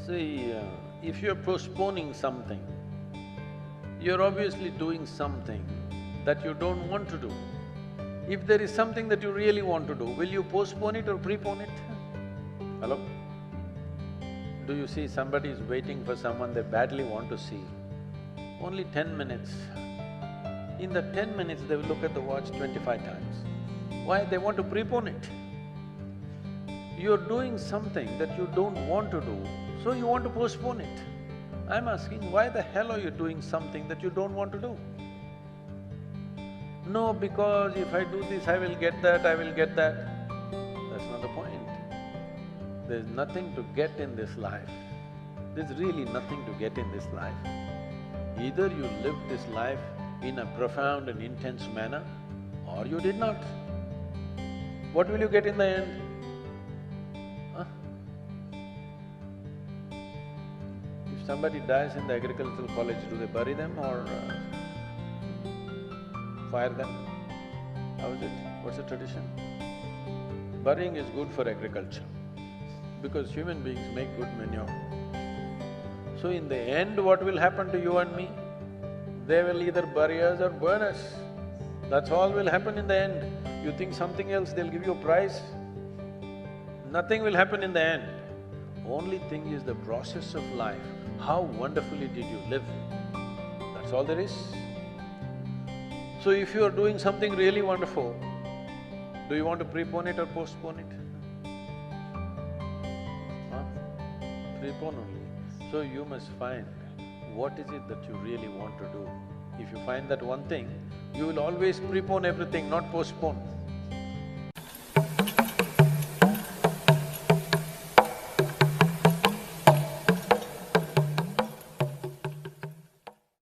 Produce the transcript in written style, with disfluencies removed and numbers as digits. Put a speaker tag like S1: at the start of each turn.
S1: See, if you're postponing something, you're obviously doing something that you don't want to do. If there is something that you really want to do, will you postpone it or prepone it? Hello? Do you see somebody is waiting for someone they badly want to see? Only 10 minutes. In the 10 minutes, they will look at the watch 25 times. Why? They want to prepone it. You're doing something that you don't want to do, so you want to postpone it. I'm asking, why the hell are you doing something that you don't want to do? No, because if I do this, I will get that, I will get that. That's not the point. There's nothing to get in this life. There's really nothing to get in this life. Either you live this life in a profound and intense manner, or you did not. What will you get in the end? Huh? If somebody dies in the agricultural college, do they bury them or fire them? How is it? What's the tradition? Burying is good for agriculture because human beings make good manure. So in the end, what will happen to you and me? They will either bury us or burn us. That's all will happen in the end. You think something else, they'll give you a prize? Nothing will happen in the end. Only thing is the process of life. How wonderfully did you live? That's all there is. So if you are doing something really wonderful, do you want to prepone it or postpone it? Huh? Prepone only. So you must find what is it that you really want to do. If you find that one thing, you will always prepone everything, not postpone.